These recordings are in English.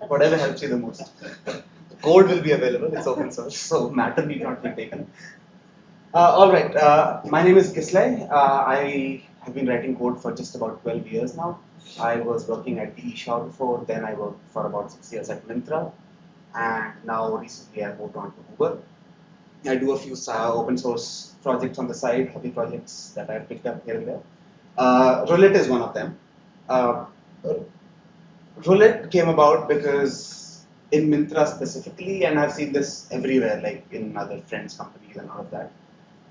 Whatever helps you the most. Code will be available, it's open source, so matter need not be taken. All right, my name is Kislay. I have been writing code for just about 12 years now. I was working at the shop before, then I worked for about 6 years at Myntra, and now recently I moved on to Uber. I do a few open source projects on the side, hobby projects that I've picked up here and there. Rulette is one of them. Uh, Rulette came about because in Myntra specifically, and I've seen this everywhere, like in other friends' companies and all of that,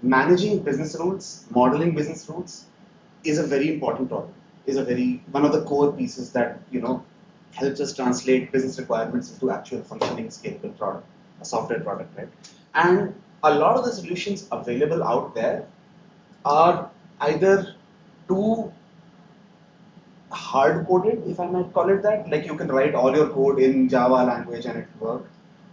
managing business rules, modeling business rules is a very important problem. Is a very one of the core pieces that helps us translate business requirements into actual functioning scalable product, a software product, right? And a lot of the solutions available out there are either too hard coded, if I might call it that. Like you can write all your code in Java language and it will work,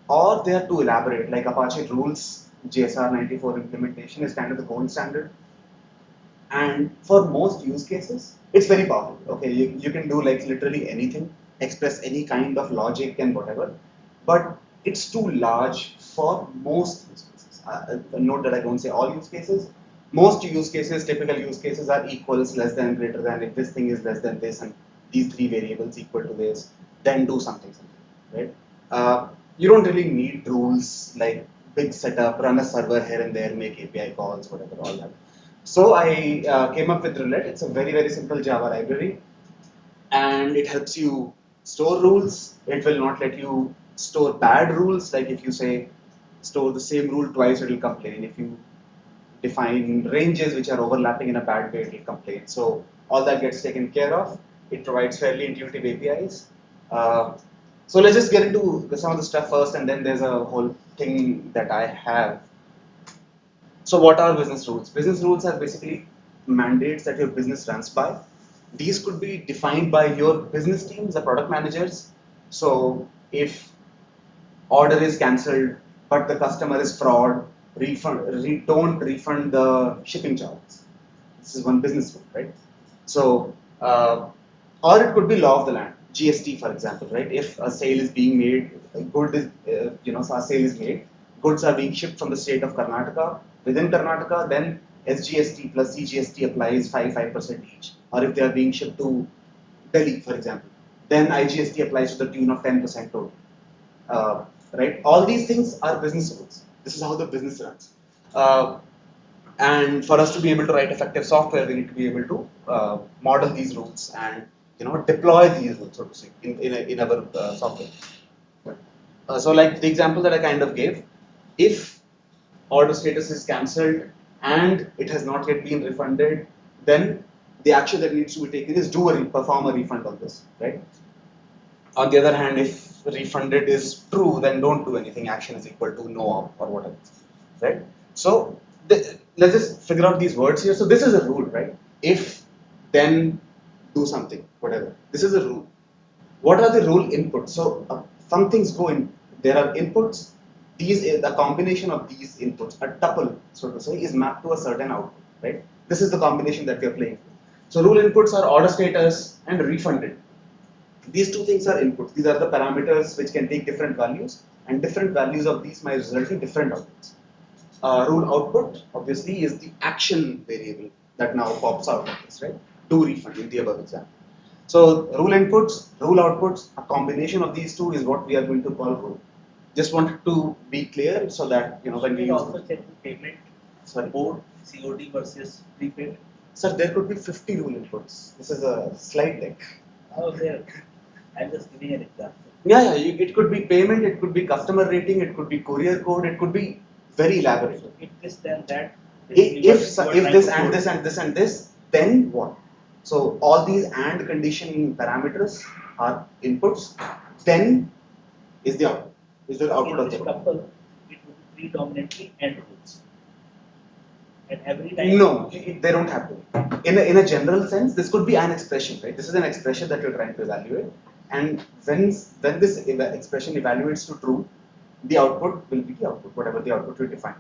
or they are too elaborate. Like Apache Rules JSR 94 implementation is kind of the gold standard. And for most use cases, it's very powerful. Okay, you can do like literally anything, express any kind of logic and whatever, but it's too large for most use cases. Note that I don't say all use cases. Most use cases, typical use cases are equals, less than, greater than. If this thing is less than this and these three variables equal to this, then do something, right? You don't really need rules like big setup, run a server here and there, make API calls, whatever, all that. So I came up with Rulette. It's a very, very simple Java library, and it helps you store rules. It will not let you store bad rules. Like if you say store the same rule twice, it will complain. If you define ranges which are overlapping in a bad way, it will complain. So all that gets taken care of. It provides fairly intuitive APIs. So let's just get into some of the stuff first, and then there's a whole thing that I have. So what are business rules? Business rules are basically mandates that your business runs by. These could be defined by your business teams, the product managers. So if order is cancelled, but the customer is fraud, don't refund the shipping charges. This is one business rule, right? So, or it could be law of the land, GST, for example, right? If a sale is being made, a good is, so a sale is made, goods are being shipped from the state of Karnataka. Within Karnataka, then SGST plus CGST applies 5% each. Or if they are being shipped to Delhi, for example, then IGST applies to the tune of 10% total. Right? All these things are business rules. This is how the business runs. And for us to be able to write effective software, we need to be able to model these rules and deploy these rules, so to say, in our software. So like the example that I kind of gave, if order status is cancelled and it has not yet been refunded, then the action that needs to be taken is perform a refund on this, right? On the other hand, if refunded is true, then don't do anything. Action is equal to no op or whatever, right? So let's just figure out these words here. So this is a rule, right? If, then, do something, whatever. This is a rule. What are the rule inputs? So some things go in. There are inputs. The combination of these inputs, a tuple, so to say, is mapped to a certain output, right? This is the combination that we are playing with. So rule inputs are order status and refunded. These two things are inputs. These are the parameters which can take different values, and different values of these might result in different outputs. Rule output, obviously, is the action variable that now pops out of this, right? Do refund in the above example. So rule inputs, rule outputs, a combination of these two is what we are going to call rule. Just wanted to be clear so that when we also check the payment. Sorry, board COD versus prepaid. Sir, there could be 50 rule inputs. This is a slide deck. Oh, there. I'm just giving an example. Yeah, it could be payment, it could be customer rating, it could be courier code, it could be very elaborate. So if this, then that. If this and this and this and this, then what? So all these and condition parameters are inputs. Then is the output. Is the output of the couple? It would be predominantly and rules. And every time. No, they don't have to. In a general sense, this could be an expression, right? This is an expression that you're trying to evaluate. And when this expression evaluates to true, the output will be the output, whatever the output you define.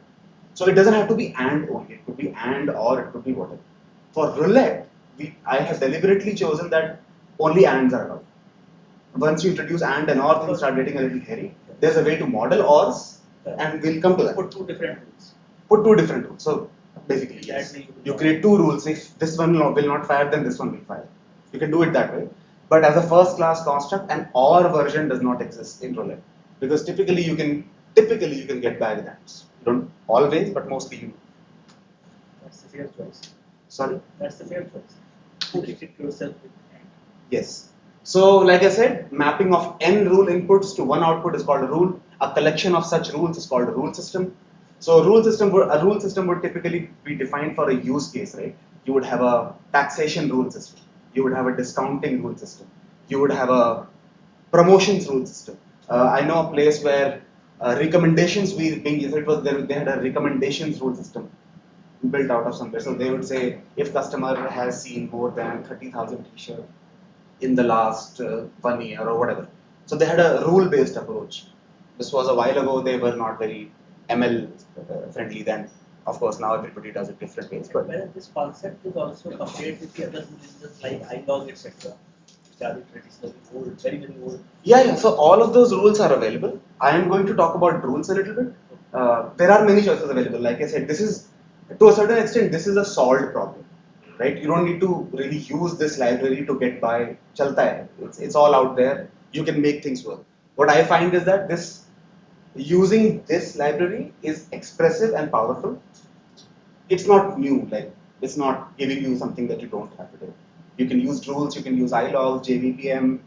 So it doesn't have to be and only. It could be and or it could be whatever. For Rulette, I have deliberately chosen that only ands are allowed. once you introduce and or, things start getting a little hairy. There's a way to model ors, and we'll come to that. Put two different rules. Put two different rules. So basically, yes, That you create two rules. If this one will not fire, then this one will fire. You can do it that way. But as a first class construct, an or version does not exist in Rulette, because typically you can get bad ends. You don't always, but mostly you. That's the fair choice. Sorry. That's the fair choice. You restrict yourself with and. Yes. So, like I said, mapping of n rule inputs to one output is called a rule. A collection of such rules is called a rule system. So, a rule system would typically be defined for a use case, right? You would have a taxation rule system. You would have a discounting rule system. You would have a promotions rule system. I know a place where recommendations being used. It was they had a recommendations rule system built out of somewhere. So they would say if customer has seen more than 30,000 t-shirts in the last 1 year or whatever. So they had a rule-based approach. This was a while ago. They were not very ML friendly then. Of course, now everybody does it different ways. But whether this concept is also compared with the other religions like iLog, etc., which are traditionally old, very, very old. Yeah. So all of those rules are available. I am going to talk about rules a little bit. There are many choices available. Like I said, this is, to a certain extent, this is a solved problem, right? You don't need to really use this library to get by. Chalta hai. It's all out there. You can make things work. What I find is that using this library is expressive and powerful. It's not new. Like, it's not giving you something that you don't have today. You can use rules. You can use iLog, JVPM,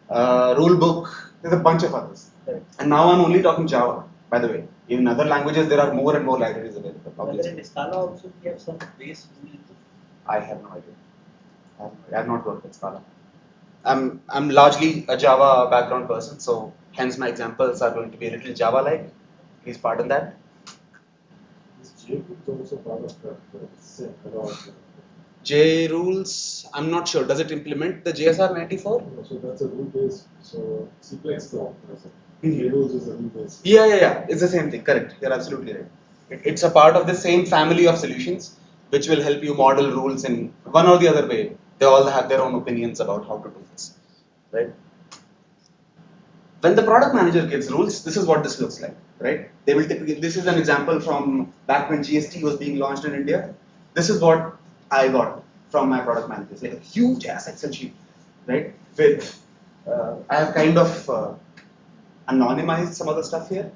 rulebook. There's a bunch of others. Correct. And now I'm only talking Java, by the way. In other languages, there are more and more libraries available. Whether Obviously. in Scala also we have some base rule. I have no idea. I have not worked with Scala. I'm largely a Java background person, so hence my examples are going to be a little Java-like. Please pardon that. Is JRules also part of that set about? J rules, I'm not sure. Does it implement the JSR 94? So that's a rule based. So Cplex though. Mhm. JRules is a rule based. Yeah. It's the same thing. Correct. You're absolutely right. It's a part of the same family of solutions which will help you model rules in one or the other way. They all have their own opinions about how to do this, right? When the product manager gives rules, this is what this looks like, right? They will typically, this is an example from back when GST was being launched in India. This is what I got from my product managers, like a huge ass Excel sheet, right? With, I have kind of anonymized some of the stuff here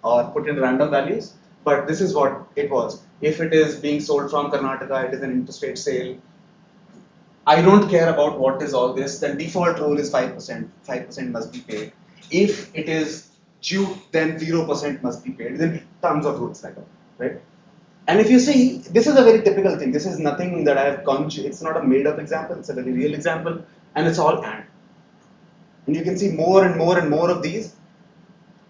or put in random values, but this is what it was. If it is being sold from Karnataka, it is an interstate sale. I don't care about what is all this. The default rule is 5%. 5% must be paid. If it is due, then 0% must be paid. Then tons of rules like that, right? And if you see, this is a very typical thing. This is nothing that I have conjured. It's not a made-up example. It's a very real example, and it's all and. And you can see more and more and more of these.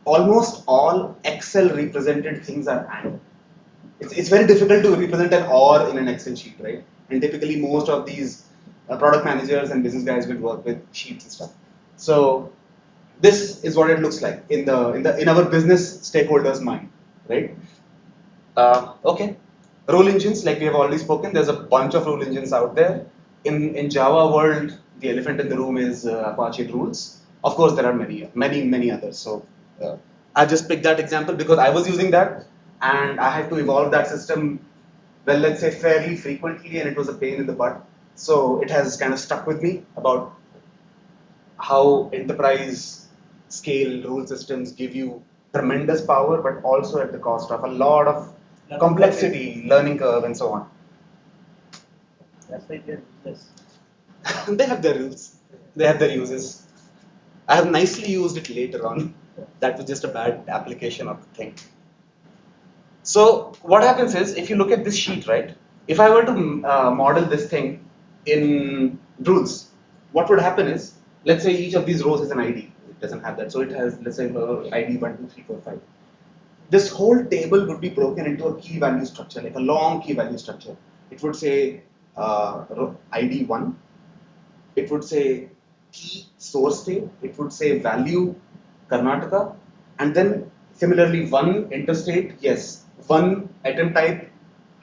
Almost all Excel represented things are and. It's very difficult to represent an or in an Excel sheet, right? And typically most of these product managers and business guys will work with sheets and stuff. So this is what it looks like in our business stakeholders' mind, right? Okay, rule engines, like we have already spoken. There's a bunch of rule engines out there. In Java world, the elephant in the room is Apache rules. Of course, there are many others. So I just picked that example because I was using that, and I had to evolve that system. Well, let's say fairly frequently, and it was a pain in the butt. So it has kind of stuck with me about how enterprise scale rule systems give you tremendous power, but also at the cost of a lot of complexity, learning curve, and so on. That's why they're useless. They have their rules, they have their uses. I have nicely used it later on. That was just a bad application of the thing. So what happens is, if you look at this sheet, right? If I were to model this thing in rules, what would happen is, let's say each of these rows has an ID. It doesn't have that, so it has, let's say, ID 1, 2, 3, 4, 5. This whole table would be broken into a key value structure, like a long key value structure. It would say ID 1. It would say key source state. It would say value Karnataka, and then similarly one interstate, yes, one item type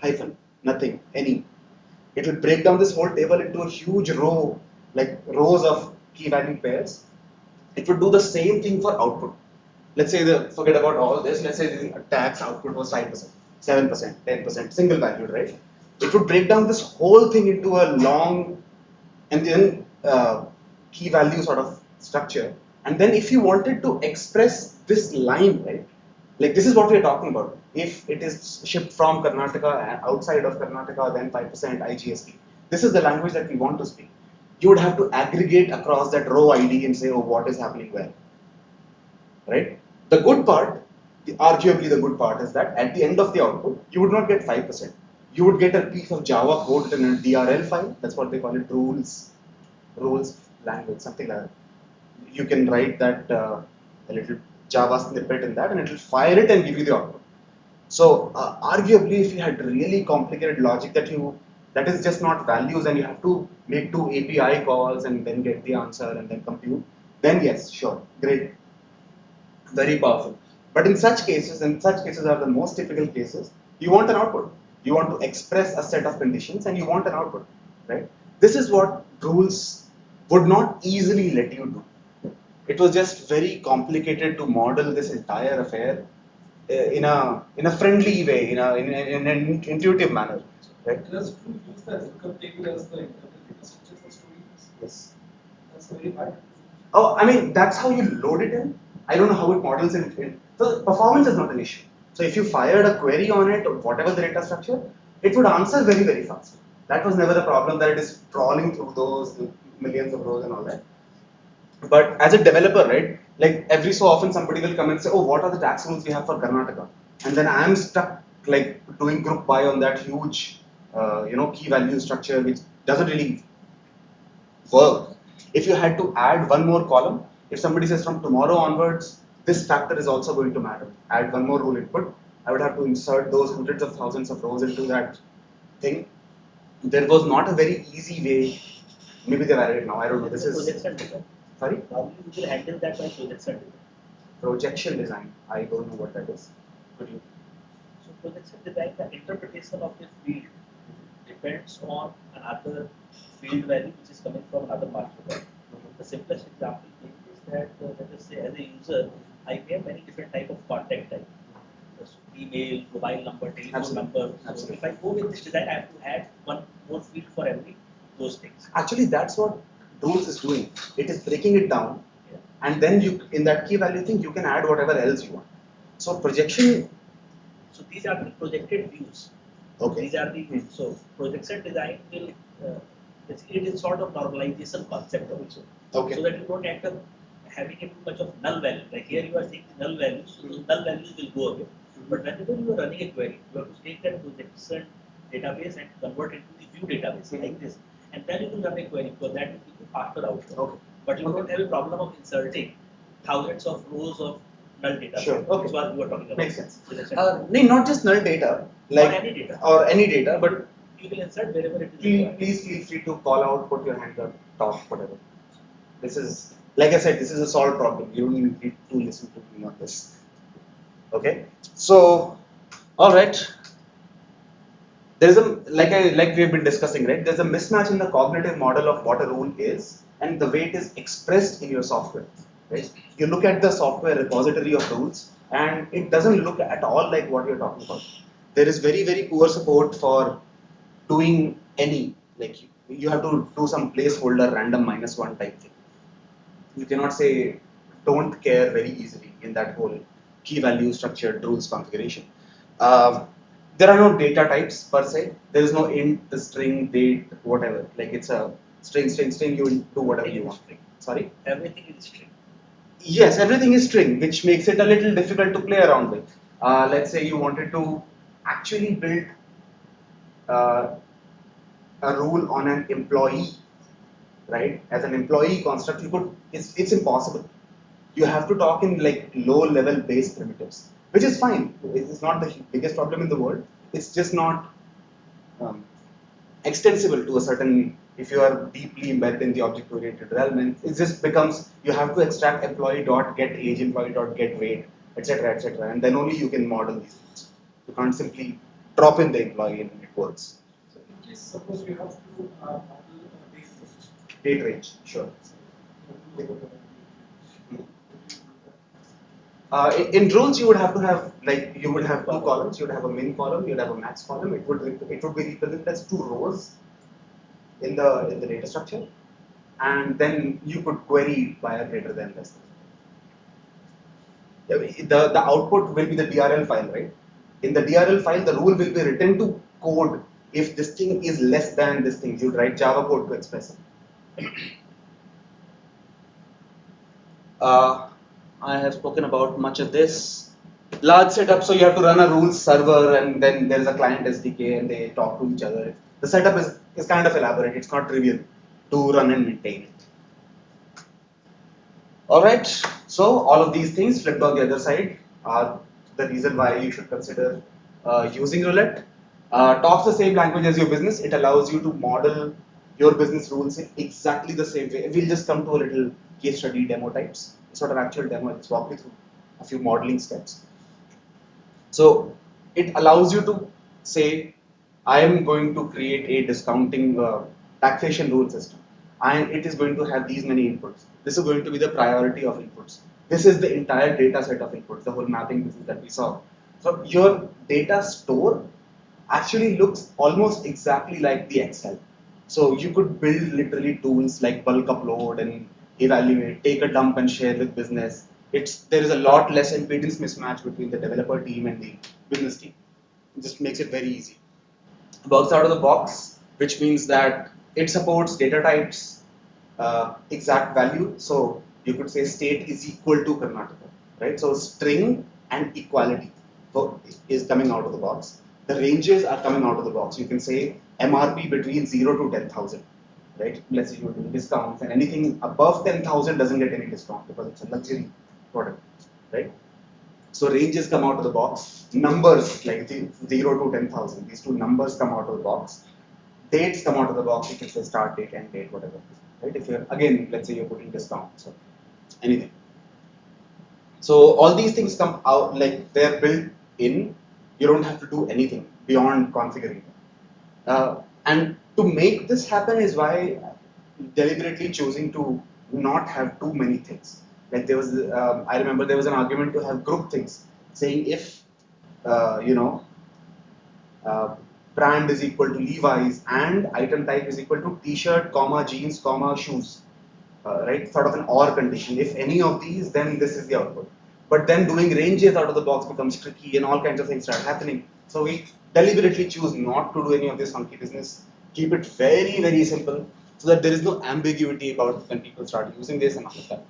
hyphen, nothing, any. It will break down this whole table into a huge row, like rows of key value pairs. It would do the same thing for output. Let's say forget about all this. Let's say the tax output was 5%, 7%, 10%, single valued, right? It would break down this whole thing into a long and then key value sort of structure. And then if you wanted to express this line, right? Like this is what we are talking about. If it is shipped from Karnataka and outside of Karnataka, then 5% IGST. This is the language that we want to speak. You would have to aggregate across that row ID and say, oh, what is happening where, right? The good part, arguably the good part, is that at the end of the output, you would not get 5%. You would get a piece of Java code in a DRL file. That's what they call it, rules language, something like that. You can write that a little Java snippet in that, and it will fire it and give you the output. So arguably, if you had really complicated logic that is just not values, and you have to make 2 API calls and then get the answer and then compute, then yes, sure, great, very powerful. But in such cases, are the most typical cases, you want an output. You want to express a set of conditions and you want an output, right? This is what rules would not easily let you do. It was just very complicated to model this entire affair in a friendly way, in an intuitive manner, right? Just to use the hookup table as the internal data structure for stories. Yes. That's very hard. Oh, I mean, that's how you load it in. I don't know how it models it. So performance is not an issue. So if you fired a query on it or whatever the data structure, it would answer very, very fast. That was never the problem, that it is crawling through those millions of rows and all that. But as a developer, right, like every so often somebody will come and say, oh, what are the tax rules we have for Karnataka? And then I'm stuck like doing group by on that huge, key value structure, which doesn't really work. If you had to add one more column, if somebody says from tomorrow onwards, this factor is also going to matter, add one more rule input, I would have to insert those hundreds of thousands of rows into that thing. There was not a very easy way. Maybe they've added it now. I don't know. This is projection design. sorry. Probably you will handle that by projection design. Projection design. I don't know what that is. Could you? So projection design, the interpretation of the field depends on another field value which is coming from another master value. The simplest example is that let us say as a user, I may have many different type of contact type. So email, mobile number, telephone Absolutely. number. So Absolutely. if I go with this design, I have to add one more field for every those things. Actually, that's what rules is doing. It is breaking it down, Yeah. and then you, in that key value thing, you can add whatever else you want. So projection. So these are the projected views. Okay. These are the so projection design will it is sort of normalization concept also. Okay. So that you don't end up having too much of null value. Like here you are seeing the null values, so those null values will go away. But whenever you are running a query, you have to take that projection database and convert it to the view database like this. And then you will run a query because that will give you faster output. Okay. But you don't have a problem of inserting thousands of rows of null data. Sure. Okay. That's what you are talking about. Makes sense. Projection. No, not just null data, like Or any data. but You will insert wherever it is please, required. please feel free to call out, put your hand up, talk, whatever. This is, like I said, this is a solved problem. You don't need to listen to me on this. Okay. So, all right. There's a like we've been discussing, right? There's a mismatch in the cognitive model of what a rule is and the way it is expressed in your software. Right? You look at the software repository of rules, and it doesn't look at all like what you're talking about. There is very, very poor support for doing any, like you have to do some placeholder random -1 type thing. You cannot say don't care very easily in that whole key value structured rules configuration. There are no data types per se. There is no int, string, date, whatever. Like it's a string. You do whatever you want. Sorry. Everything is string. Yes, everything is string, which makes it a little difficult to play around with. Let's say you wanted to actually build a rule on an employee, right? As an employee construct, it's impossible. You have to talk in like low-level base primitives, which is fine. It's not the biggest problem in the world. It's just not extensible to a certain. If you are deeply embedded in the object-oriented development, it just becomes you have to extract employee dot get age, employee dot get weight, etc., and then only you can model these things. You can't simply drop in the employee and it works. So in case suppose you have to model a date range. Date range, sure. In rules, you would have to have like you would have two columns. You would have a min column. You would have a max column. It would be represented as two rows in the data structure, and then you could query by a greater than less than. Yeah, the output will be the DRL file, right? In the DRL file, the rule will be written to code if this thing is less than this thing. You'd write Java code to express it. I have spoken about much of this. Large setup, so you have to run a rules server and then there is a client SDK and they talk to each other. The setup is kind of elaborate, it's not trivial to run and maintain it. Alright, so all of these things flipped on the other side are the reason why you should consider using Rulette. Talks the same language as your business, it allows you to model your business rules in exactly the same way. We'll just come to a little case study demo types. It's not an actual demo, I'll just walk you through a few modeling steps. So it allows you to say, I am going to create a discounting taxation rule system, and it is going to have these many inputs. This is going to be the priority of inputs. This is the entire data set of inputs, the whole mapping business that we saw. So your data store actually looks almost exactly like the Excel. So you could build literally tools like bulk upload and evaluate, take a dump and share with business. There is a lot less impedance mismatch between the developer team and the business team. It just makes it very easy. Works out of the box, which means that it supports data types, exact value. So you could say state is equal to Karnataka, right? So string and equality is coming out of the box. The ranges are coming out of the box. You can say MRP between 0 to 10,000, right? Let's say you're doing discounts and anything above 10,000 doesn't get any discount because it's a luxury product, right? So ranges come out of the box. Numbers like 0 to 10,000, these two numbers come out of the box. Dates come out of the box. You can say start date, end date, whatever, right? If you're again, let's say you're putting discounts or anything. So all these things come out like they're built in. You don't have to do anything beyond configuring them. And to make this happen is why deliberately choosing to not have too many things. Like there was, I remember there was an argument to have group things, saying if you know brand is equal to Levi's and item type is equal to t-shirt, comma jeans, comma shoes, right? Sort of an or condition. If any of these, then this is the output. But then doing ranges out of the box becomes tricky and all kinds of things start happening. So we deliberately choose not to do any of this funky business. Keep it very, very simple so that there is no ambiguity about when people start using this and all of that.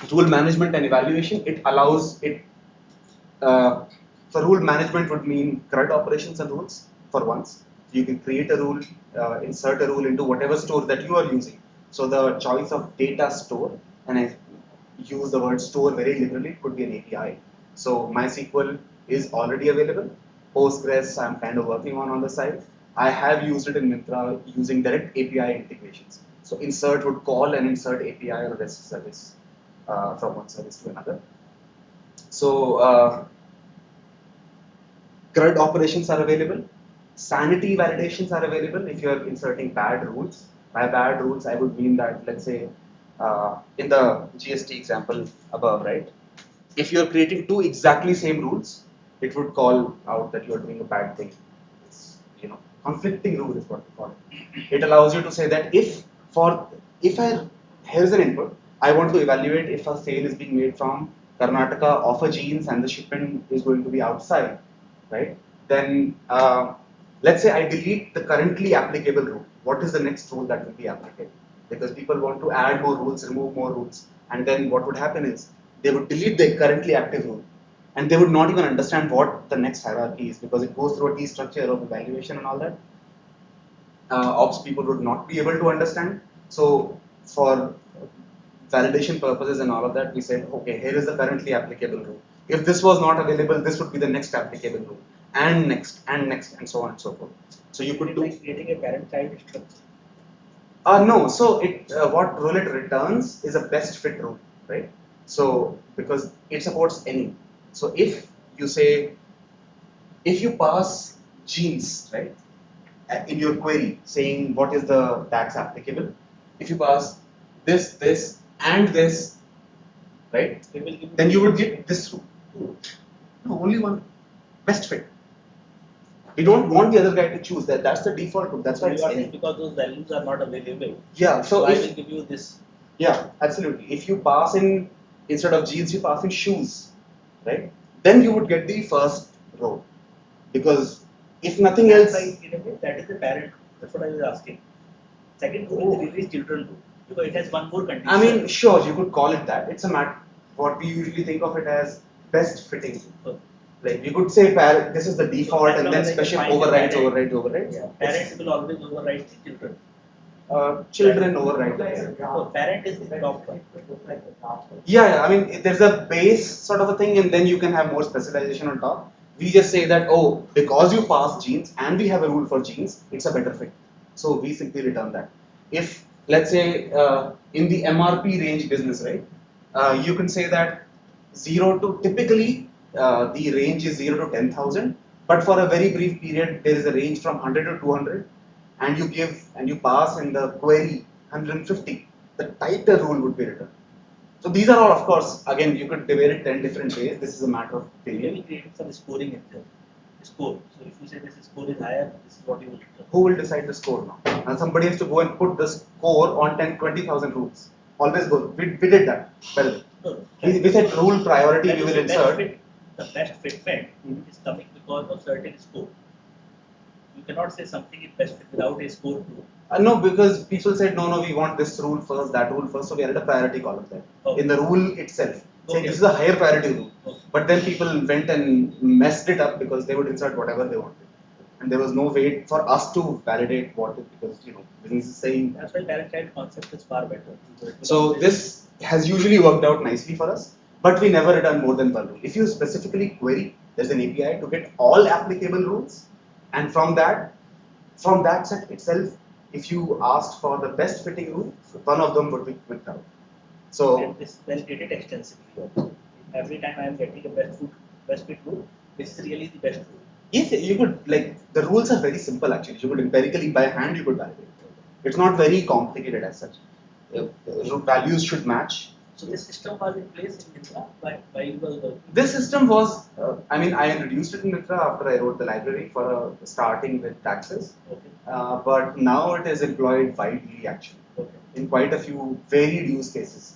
Rule management and evaluation, it allows it. So rule management would mean CRUD operations and rules for once. You can create a rule, insert a rule into whatever store that you are using. So the choice of data store, and I use the word store very liberally, it could be an API. So MySQL is already available. Postgres I'm kind of working on the side. I have used it in Myntra using direct API integrations. So insert would call and insert API or REST service from one service to another. So CRUD operations are available. Sanity validations are available if you're inserting bad rules. By bad rules, I would mean that, let's say, in the GST example above, right? If you're creating two exactly same rules, it would call out that you're doing a bad thing. It's, conflicting rule is what we call it. It allows you to say that here's an input, I want to evaluate if a sale is being made from Karnataka of a jeans and the shipment is going to be outside, right? Then let's say I delete the currently applicable rule. What is the next rule that will be applicable? Because people want to add more rules, remove more rules, and then what would happen is they would delete the currently active rule, and they would not even understand what the next hierarchy is because it goes through a T structure of evaluation and all that. Ops people would not be able to understand. So for validation purposes and all of that, we said, okay, here is the currently applicable rule. If this was not available, this would be the next applicable rule, and next, and so on and so forth. So you could do like creating a parent-child structure. No, so what Rulette returns is a best fit rule, right? So because it supports any. So if you say, if you pass genes, right, in your query saying what is the tax applicable, if you pass this, and this, right? They will give Then you would get this rule. No, only one. Best fit. We don't want the other guy to choose that. That's the default rule. That's why it's you are saying any. because those values are not available. Yeah. So I if will give you this. yeah, absolutely. If you pass in instead of jeans, you pass in shoes, right? Then you would get the first row because if nothing That's else. why in a way that is the parent. That's what I was asking. Second rule is the release children rule because it has one more condition. I mean, sure, you could call it that. It's a matter. What we usually think of it as best fitting. So, Like you could say, this is the default, as and long then as I special define the overrides, parent. overrides. yeah, parents will always override the children. Children override. So parent is the top one. Yeah. I mean, there's a base sort of a thing, and then you can have more specialization on top. We just say that, oh, because you passed genes and we have a rule for genes, it's a better fit. So we simply return that. If, let's say, in the MRP range business, right, you can say that 0 to typically the range is 0 to 10,000, but for a very brief period, there is a range from 100 to 200, and you give and you pass in the query 150, the tighter rule would be returned. So these are all, of course, again, you could debate it 10 different ways. This is a matter of Maybe opinion. creating some scoring in there. Score. So if you say this score is higher, this is what you will return. Who will decide the score now? And somebody has to go and put the score on 10, 20,000 rules. Always go. We did that. Well, No, we said rule priority that we is will the best insert. fit. The best fitment is coming because of certain score. You cannot say something is best fit without a score too. No, because people said, no, we want this rule first, that rule first. So we added a priority column there. Okay. In the rule itself. Saying Okay. this is a higher priority rule. Okay. But then people went and messed it up because they would insert whatever they wanted. And there was no way for us to validate what it, because, business is saying. That's why parent-child concept is far better. So this has usually worked out nicely for us, but we never return more than one rule. If you specifically query, there's an API to get all applicable rules, and from that set itself, if you asked for the best fitting rule, one of them would be picked out. So And this validated extensively also. Every time I am getting a best fit rule, this is really the best rule. yes, you could, like, the rules are very simple actually. You could empirically by hand you could validate. It's not very complicated as such. Values should match. So this system was in place in Mitra by you was working. This system was, I introduced it in Mitra after I wrote the library for starting with taxes, Okay. but now it is employed widely actually Okay. in quite a few varied use cases,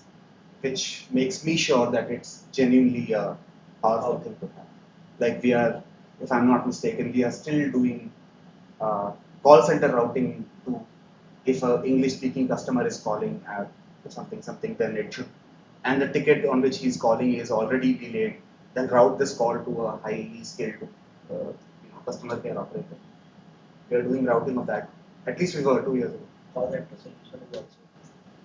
which makes me sure that it's genuinely a powerful thing to have. Like we are, if I'm not mistaken, we are still doing call center routing to, if an English-speaking customer is calling at something, then it should, and the ticket on which he's calling is already delayed, then route this call to a highly skilled customer care operator. We are doing routing of that. At least we were 2 years ago. Call center solution is also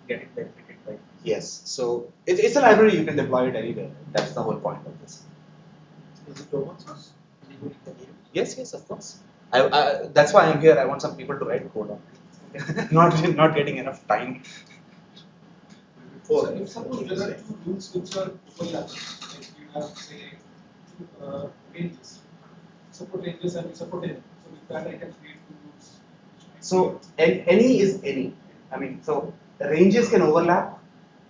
getting benefited by this. Yes. So it's a library, you can deploy it anywhere. That's the whole point of this. Is it open source? Is it good? Yes, of course. That's why I'm here. I want some people to write code on it. not getting enough time. So if suppose there are two rules which are overlapping, like you have say two ranges, support ranges and support any. So with that I can create two rules. So any is any. I mean, so the ranges can overlap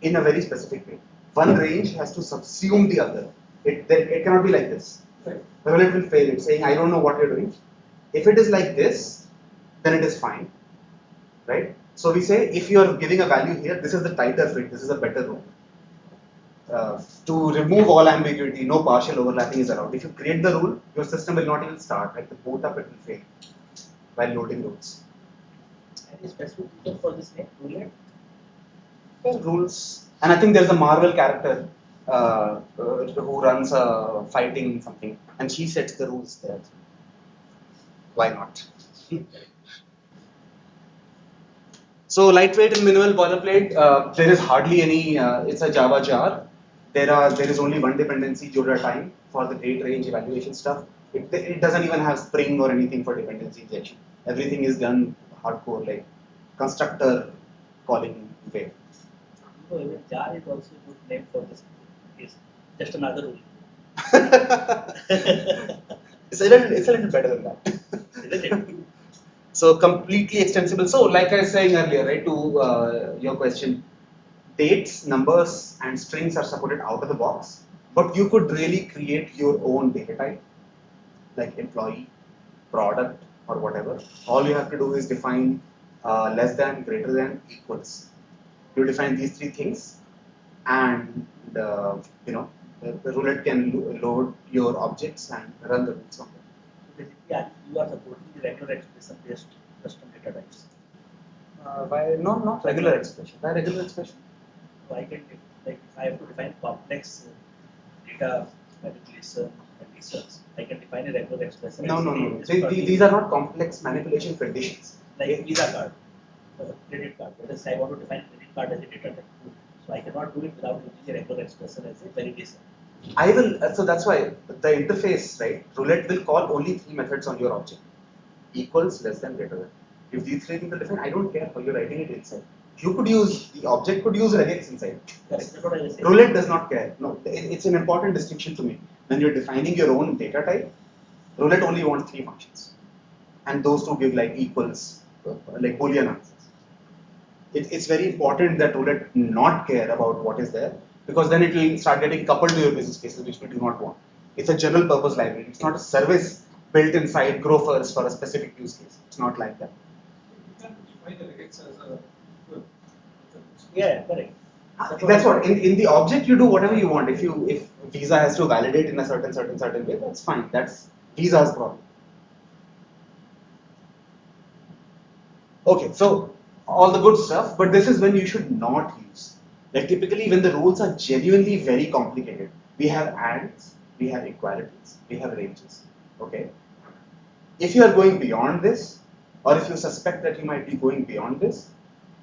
in a very specific way. One range has to subsume the other. It cannot be like this. Right. Rulette will fail it, saying, I don't know what you're doing. If it is like this, then it is fine. Right? So we say, if you are giving a value here, this is the tighter fit, this is a better rule. To remove all ambiguity, no partial overlapping is allowed. If you create the rule, your system will not even start. Like the boot up, it will fail while loading rules. Any specific reason for this name, Rulette? Well, rules. And I think there's a Marvel character who runs a fighting something, and she sets the rules there. Why not? So lightweight and minimal boilerplate. There is hardly any. It's a Java jar. There is only one dependency Jura time for the date range evaluation stuff. It doesn't even have Spring or anything for dependency injection. Everything is done hardcore, like constructor calling way. No, even jar is also a good name for this. Is just another rule. It's a little better than that. Isn't it? So completely extensible. So like I was saying earlier, right, to your question, dates, numbers, and strings are supported out of the box, but you could really create your own data type, like employee, product, or whatever. All you have to do is define less than, greater than, equals. You define these three things, and you know the roulette can load your objects and run the rules on them. Basically, you are supporting the regular expression based custom data types. By not regular expression. By regular expression. So I can, like, if I have to define complex data manipulation conditions, I can define a regular expression. No. These are not complex manipulation conditions. Like Visa card, credit card. Let us say I want to define credit card as a data type. So I cannot do it without using a regular expression as a validation. I will. So that's why the interface, right? Roulette will call only three methods on your object: equals, less than, greater than. If these three things are defined, I don't care how you're writing it inside. You could use the object could use regex inside. That's what I was saying. Roulette does not care. No, it's an important distinction to me. When you're defining your own data type, Roulette only wants three functions, and those two give like equals, like Boolean answers. It's very important that Roulette not care about what is there, because then it will start getting coupled to your business cases, which we do not want. It's a general purpose library. It's not a service built inside Grofers for a specific use case. It's not like that. You can define the regex as a Yeah, correct. That's what in the object you do whatever you want. If Visa has to validate in a certain way, that's fine. That's Visa's problem. Okay, so all the good stuff, but this is when you should not use. Like typically when the rules are genuinely very complicated, we have ands, we have equalities, we have ranges. Okay. If you are going beyond this, or if you suspect that you might be going beyond this,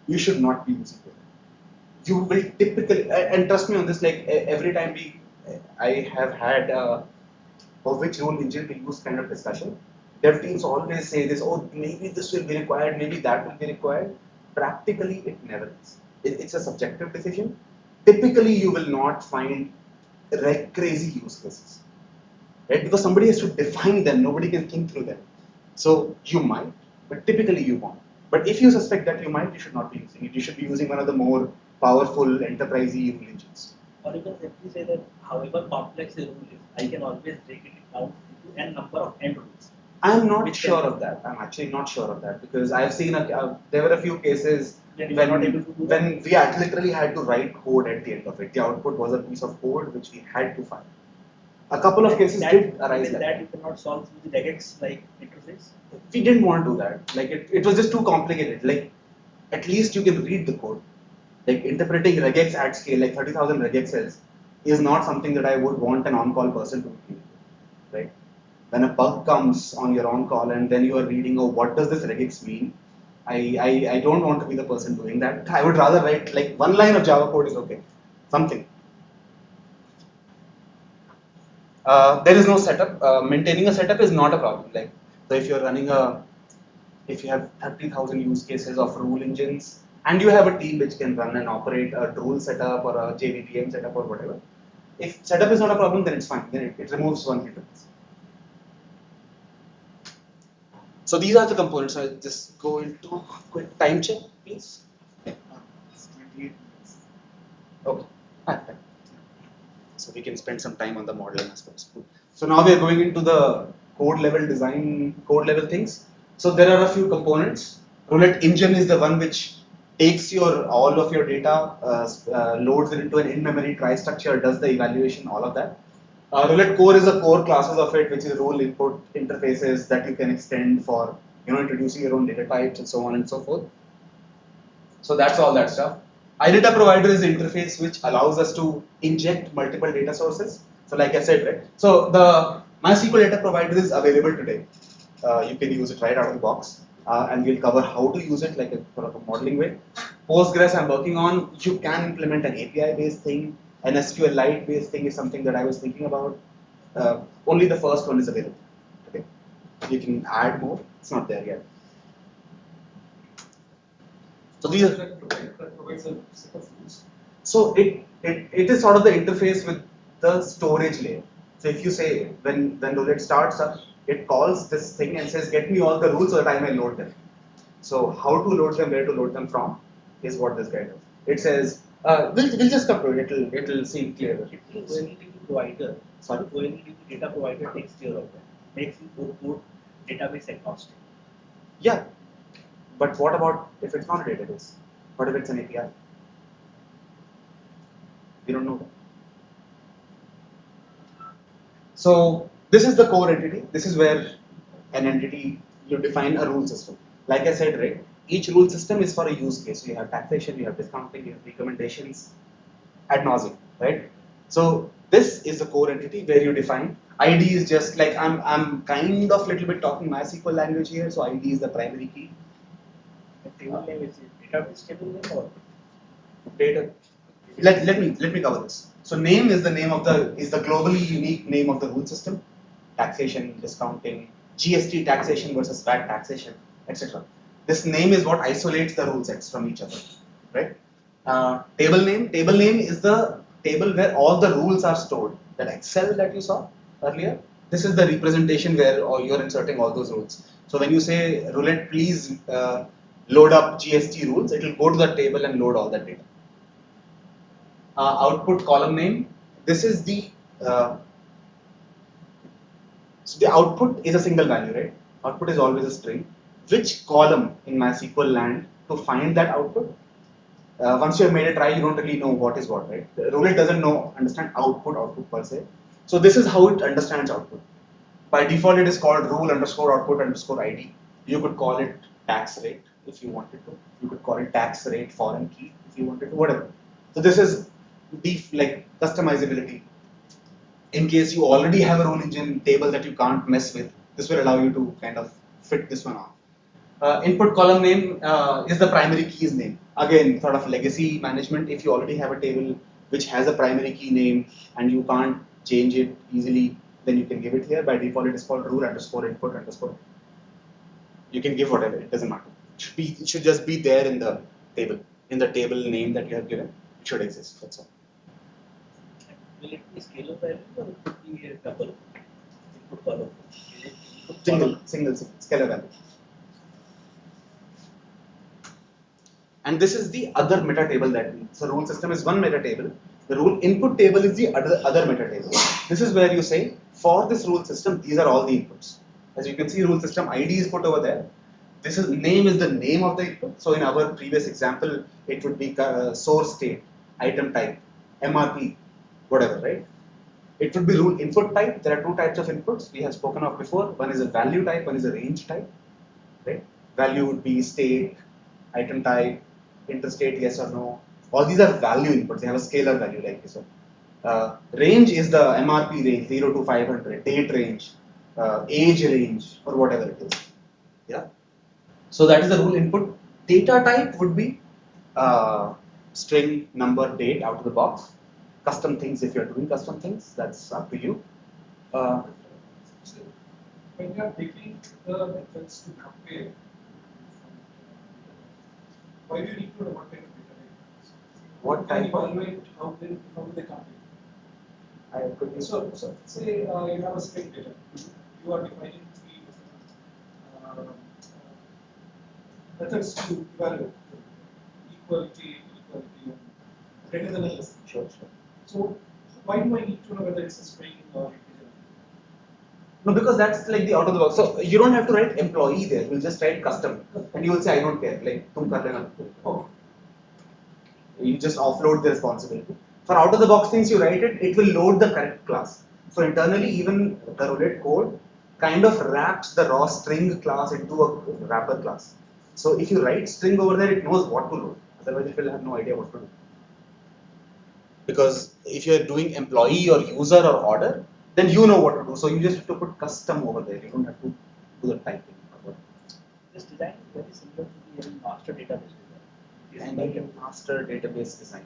you should not be using it. You will typically, and trust me on this, like every time I have had of which rule engine to use kind of discussion, dev teams always say this, oh, maybe this will be required, maybe that will be required. Practically, it never is. It's a subjective decision. Typically, you will not find crazy use cases, right? Because somebody has to define them, nobody can think through them. So you might, but typically you won't. But if you suspect that you might, you should not be using it. You should be using one of the more powerful enterprise-y rule engines. Or you can simply say that however complex a rule is, I can always break it down into n number of end rules. I'm not sure of that. I'm actually not sure of that because I've seen there were a few cases when we literally had to write code at the end of it. The output was a piece of code which we had to file. A couple of cases did arise like that. You cannot solve through the regex like interface. We didn't want to do that. Like it was just too complicated. Like at least you can read the code. Like interpreting regex at scale, like 30,000 regex cells, is not something that I would want an on-call person to do. Right? When a bug comes on your on-call and then you are reading, oh, what does this regex mean? I don't want to be the person doing that. I would rather write like one line of Java code is okay. Something. There is no setup. Maintaining a setup is not a problem. Like so, if you're running if you have 30,000 use cases of rule engines, and you have a team which can run and operate a rule setup or a JVPM setup or whatever, if setup is not a problem, then it's fine. Then it removes one hindrance. So these are the components. I'll just go into a quick time check, please. It's 28 minutes. Okay. Fine. So we can spend some time on the modeling aspects. So now we are going into the code level design, code level things. So there are a few components. Rulette engine is the one which takes all of your data, loads it into an in-memory trie structure, does the evaluation, all of that. Rulette core is the core classes of it, which is rule input interfaces that you can extend for introducing your own data types and so on and so forth. So that's all that stuff. iData provider is the interface which allows us to inject multiple data sources. So like I said, right? So the MySQL data provider is available today. You can use it right out of the box. And we'll cover how to use it like for a modeling way. Postgres I'm working on, you can implement an API based thing. An SQLite based thing is something that I was thinking about. Only the first one is available. Okay. You can add more, it's not there yet. So these are provides a set of rules. So it is sort of the interface with the storage layer. So if you say when Rulette starts up, it calls this thing and says, get me all the rules so that I may load them. So how to load them, where to load them from, is what this guy does. It says, We'll just come to it. It'll seem clearer. If the OLED provider, Sorry? OLED data provider takes care of that, makes the code database agnostic. Yeah. But what about if it's not a database? What if it's an API? We don't know that. So this is the core entity. This is where an entity, you define a rule system. Like I said, right? Each rule system is for a use case. So you have taxation, you have discounting, you have recommendations, ad nauseum, right? So this is the core entity where you define. ID is just like I'm kind of little bit talking MySQL language here. So ID is the primary key. The table name is database table name or Data. Let me cover this. So name is the name of the globally unique name of the rule system. Taxation, discounting, GST taxation versus VAT taxation, etc. This name is what isolates the rule sets from each other, right? Table name is the table where all the rules are stored. That Excel that you saw earlier, this is the representation where you're inserting all those rules. So when you say Rulette, please load up GST rules, it will go to the table and load all that data. Output column name. This is so the output is a single value, right? Output is always a string. Which column in MySQL land to find that output? Once you have made a try, you don't really know what is what, right? Rulette doesn't understand output per se. So this is how it understands output. By default, it is called rule underscore output underscore ID. You could call it tax rate if you wanted to. You could call it tax rate foreign key if you wanted to, whatever. So this is the customizability. In case you already have a rule engine table that you can't mess with, this will allow you to kind of fit this one off. Input column name is the primary key's name. Again, sort of legacy management. If you already have a table which has a primary key name and you can't change it easily, then you can give it here. By default, it is called rule underscore input underscore. You can give whatever, it doesn't matter. It should just be there in the table name that you have given. It should exist. That's all. will it be scalar value or it could be a double input column? Single scalar value. And this is the other meta table that means. So rule system is one meta table. The rule input table is the other meta table. This is where you say, for this rule system, these are all the inputs. As you can see, rule system ID is put over there. This is name is the name of the input. So in our previous example, it would be source state, item type, MRP, whatever, right? It would be rule input type. There are two types of inputs we have spoken of before. One is a value type, one is a range type, right? Value would be state, item type, interstate, yes or no. All these are value inputs. They have a scalar value like this one. Range is the MRP range, 0 to 500, date range, age range, or whatever it is. Yeah. So that is the rule input. Data type would be string, number, date out of the box. Custom things, if you're doing custom things, that's up to you. So when you are taking the methods to compare, why do you need to know what kind of data they use? What type of? Evaluate how they compare. Could be. So say you have a string data. You are defining three methods to evaluate equality, and greater than or less than. Sure. So why do I need to know whether it's a string or integer? No, because that's like the out of the box. So you don't have to write employee there. You'll just write custom, and you will say I don't care. Like tum kar lena. Okay. You just offload the responsibility. For out of the box things, you write it. It will load the correct class. So internally, even the Rulette code kind of wraps the raw string class into a wrapper class. So if you write string over there, it knows what to load. Otherwise, it will have no idea what to do. Because if you're doing employee or user or order, then you know what to do. So you just have to put custom over there. You don't have to do the typing. This design is very similar to the master database design. And like a master database design.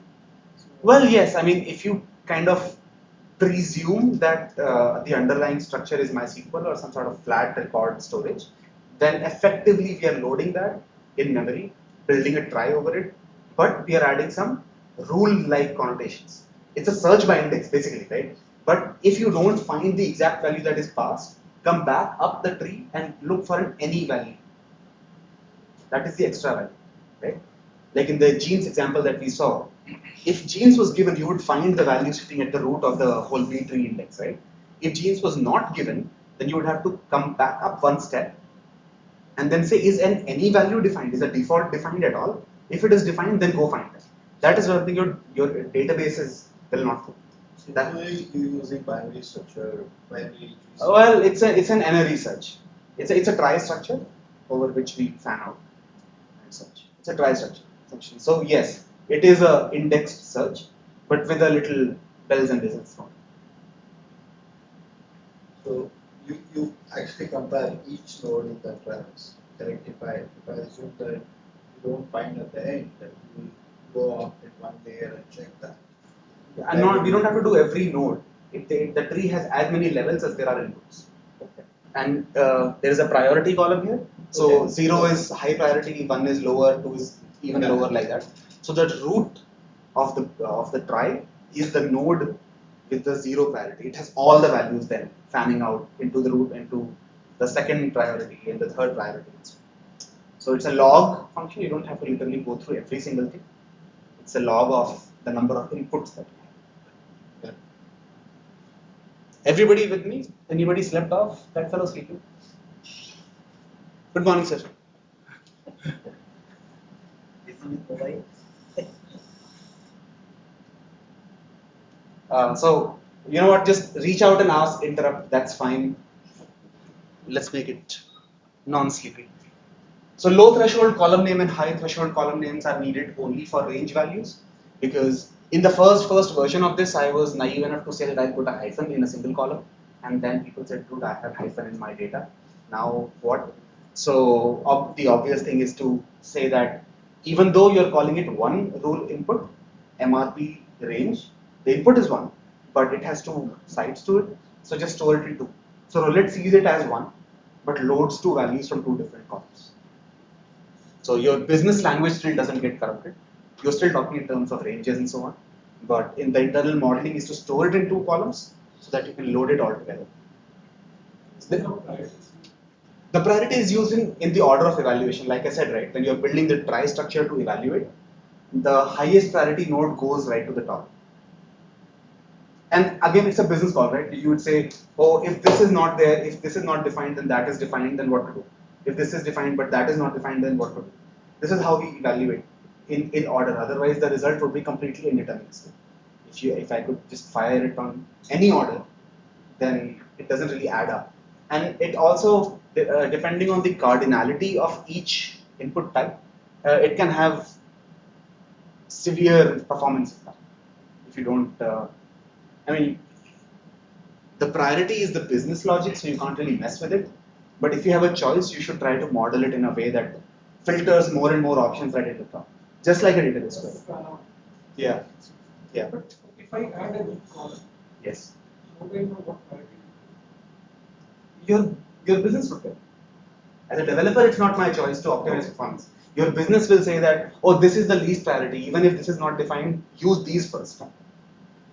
Well, yes. I mean, if you kind of presume that the underlying structure is MySQL or some sort of flat record storage, then effectively we are loading that in memory, building a try over it, but we are adding some rule-like connotations. It's a search by index basically, right? But if you don't find the exact value that is passed, come back up the tree and look for an any value. That is the extra value, right? Like in the genes example that we saw, if genes was given, you would find the value sitting at the root of the whole B tree index, right? If genes was not given, then you would have to come back up one step and then say, is any value defined? Is a default defined at all? If it is defined, then go find it. That is something your databases will not do. That, You're using binary structure, binary. well, it's an NRE search. It's a trie structure over which we fan out and such. It's a trie structure essentially. So yes, it is a indexed search, but with a little bells and whistles. So you actually compare each node in the traverse. Correct? If I assume that you don't find at the end, that you will go up in one layer and check that. And we don't have to do every node. The tree has as many levels as there are inputs. Okay. And there is a priority column here. So Okay. 0 is high priority, 1 is lower, 2 is even Yeah. lower, like that. So the root of the trie is the node with the 0 priority. It has all the values then fanning out into the root, into the second priority and the third priority. So it's a log function. You don't have to literally go through every single thing. It's a log of the number of inputs that you have. Everybody with me? Anybody slept off? That fellow sleeping? Good morning, sir. Busy with mobile. So, you know what? Just reach out and ask, interrupt. That's fine. Let's make it non-sleepy. So, low threshold column name and high threshold column names are needed only for range values, because in the first version of this, I was naive enough to say that I put a hyphen in a single column, and then people said, dude, I have hyphen in my data. Now what? So the obvious thing is to say that even though you're calling it one rule input, MRP range, the input is one, but it has two sides to it. So just store it in two. So Rulette sees it as one, but loads two values from two different columns. So your business language still doesn't get corrupted. You're still talking in terms of ranges and so on. But in the internal modeling is to store it in two columns so that you can load it all together. The priority is used in the order of evaluation. Like I said, right, when you're building the trie structure to evaluate, the highest priority node goes right to the top. And again, it's a business call, right? You would say, oh, if this is not there, if this is not defined, then that is defined, then what to do? If this is defined, but that is not defined, then what to do? This is how we evaluate in order. Otherwise, the result would be completely indeterministic. If I could just fire it on any order, then it doesn't really add up. And it also, depending on the cardinality of each input type, it can have severe performance impact if you don't. I mean, the priority is the business logic, so you can't really mess with it. But if you have a choice, you should try to model it in a way that filters more and more options right at the top, just like a database query. Yeah. Yeah. But if I add a new column, Yes. how do I know what priority? Your business would tell. As a developer, it's not my choice to optimize performance. Your business will say that, oh, this is the least priority. Even if this is not defined, use these first.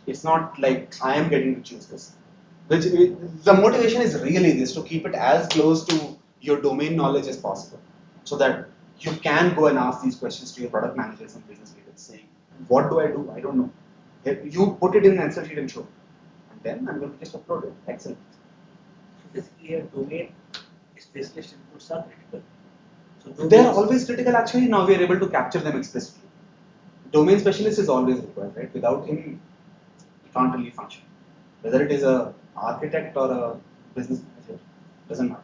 It's not like I am getting to choose this. The motivation is really this, to keep it as close to your domain knowledge as possible, so that you can go and ask these questions to your product managers and business leaders, saying, what do? I don't know. You put it in an Excel sheet and show, and then I'm going to just upload it. Excellent. Basically, a domain specialist inputs are critical. So They are always critical. Actually, now we are able to capture them explicitly. Domain specialist is always required, right? Without him, you can't really function. Whether it is a architect or a business manager, doesn't matter.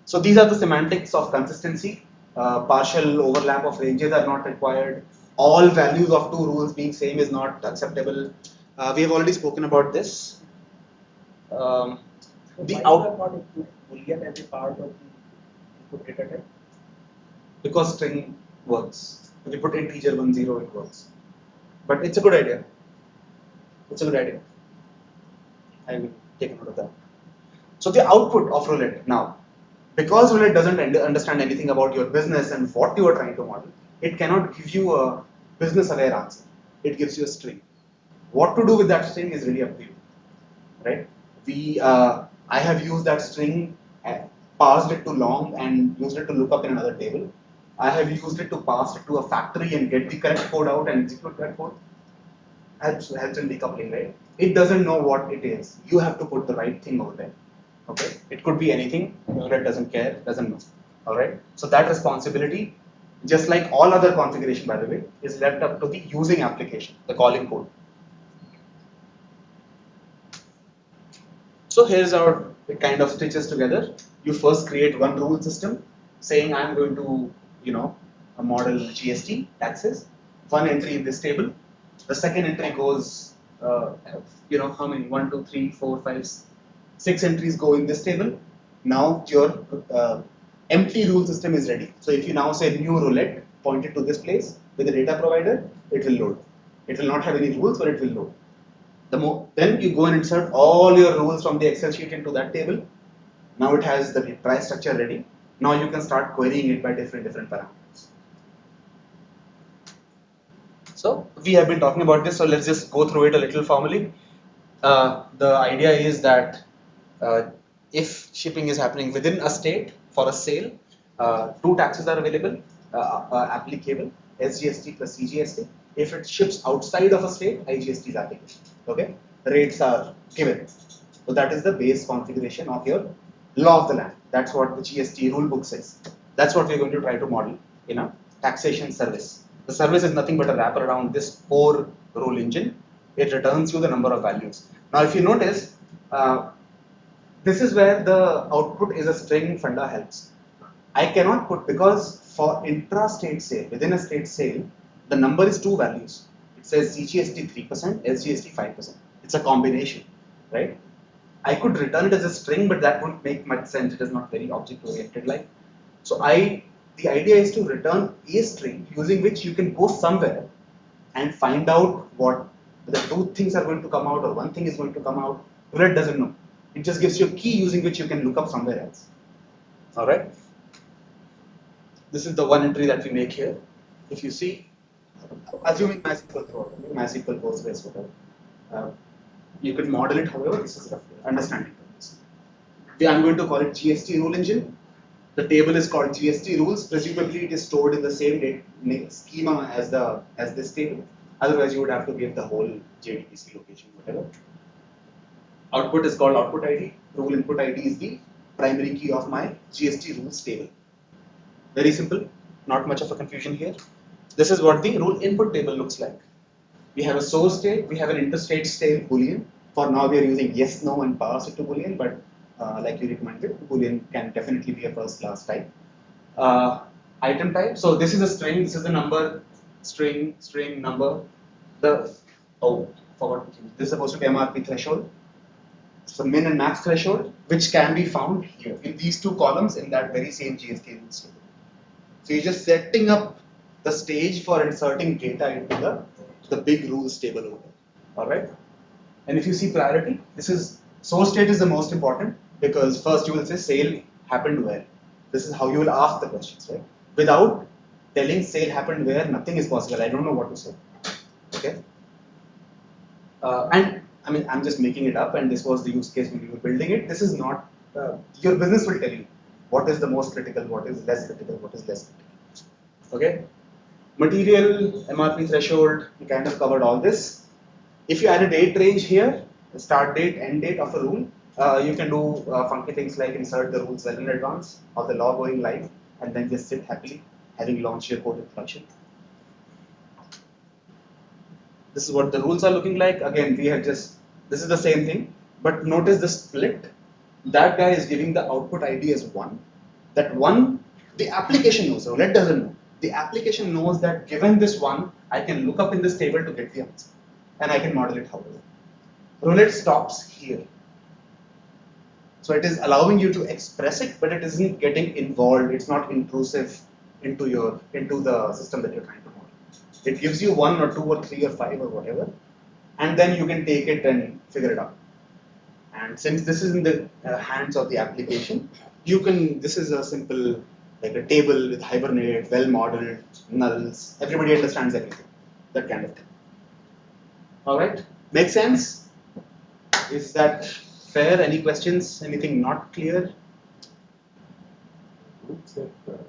So these are the semantics of consistency. Partial overlap of ranges are not required. All values of two rules being same is not acceptable. We have already spoken about this. So The why out you are not include Boolean as a part of the input data type? because string works. If you put integer 10, it works. But it's a good idea. It's a good idea. I will take a note of that. So the output of Rulette now, because Rulette doesn't understand anything about your business and what you are trying to model, it cannot give you a business aware answer. It gives you a string. What to do with that string is really up to you, right? I have used that string, parsed it to long, and used it to look up in another table. I have used it to pass it to a factory and get the correct code out and execute that code. Helps in decoupling, right? It doesn't know what it is. You have to put the right thing over there. Okay? It could be anything. Rulette doesn't care, doesn't know. Alright? So that responsibility, just like all other configuration by the way, is left up to the using application, the calling code. So here's how it kind of stitches together. You first create one rule system saying I'm going to, a model GST taxes, one entry in this table. The second entry goes, how many? 1, 2, 3, 4, 5, 6 entries go in this table. Now your empty rule system is ready. So if you now say new roulette pointed to this place with the data provider, it will load. It will not have any rules, but it will load. Then you go and insert all your rules from the Excel sheet into that table. Now it has the price structure ready. Now you can start querying it by different parameters. So we have been talking about this, so let's just go through it a little formally. The idea is that if shipping is happening within a state for a sale, two taxes are available, applicable, SGST plus CGST. If it ships outside of a state, IGST is applicable. Okay, rates are given. So that is the base configuration of your law of the land. That's what the GST rule book says. That's what we're going to try to model in a taxation service. The service is nothing but a wrapper around this core rule engine. It returns you the number of values. Now, if you notice, this is where the output is a string funda helps. I cannot put, because for intra-state sale, within a state sale, the number is two values. It says CGST 3%, SGST 5%. It's a combination, right? I could return it as a string, but that wouldn't make much sense. It is not very object-oriented like. So the idea is to return a string using which you can go somewhere and find out what the two things are going to come out or one thing is going to come out. Rulette doesn't know. It just gives you a key using which you can look up somewhere else. All right. This is the one entry that we make here. If you see, assuming MySQL throughout, MySQL Postgres, whatever. You could model it, however, this is roughly understanding purpose. I'm going to call it GST rule engine. The table is called GST rules. Presumably, it is stored in the same schema as this table. Otherwise, you would have to give the whole JDBC location, whatever. Output is called output ID. Rule input ID is the primary key of my GST rules table. Very simple. Not much of a confusion here. This is what the rule input table looks like. We have a source state, we have an interstate state boolean. For now we are using yes, no and pass it to boolean, but like you recommended, boolean can definitely be a first class type. Item type, so this is a string, this is the number, string, number. Forgot to change. This is supposed to be MRP threshold. So min and max threshold, which can be found here in these two columns in that very same GST rules table. So you're just setting up the stage for inserting data into the big rules table over there. All right. And if you see priority, this is source state is the most important because first you will say sale happened where. This is how you will ask the questions, right? Without telling sale happened where, nothing is possible. I don't know what to say. Okay. And I mean, I'm just making it up, and this was the use case when we were building it. This is not your business will tell you what is the most critical, what is less critical, what is less critical. Okay. Material, MRP threshold, we kind of covered all this. If you add a date range here, the start date, end date of a rule, you can do funky things like insert the rules well in advance of the law going live and then just sit happily having launched your code in production. This is what the rules are looking like. Again, this is the same thing, but notice the split. That guy is giving the output ID as 1. That 1, the application knows, Rulette doesn't know. The application knows that given this 1, I can look up in this table to get the answer. And I can model it however. Rulette stops here. So it is allowing you to express it, but it isn't getting involved. It's not intrusive into the system that you're trying to model. It gives you 1 or 2 or 3 or 5 or whatever, and then you can take it and figure it out. And since this is in the hands of the application, this is a simple, like a table with Hibernate, well modeled, nulls, everybody understands everything, that kind of thing. All right, makes sense? Is that fair? Any questions? Anything not clear? Looks like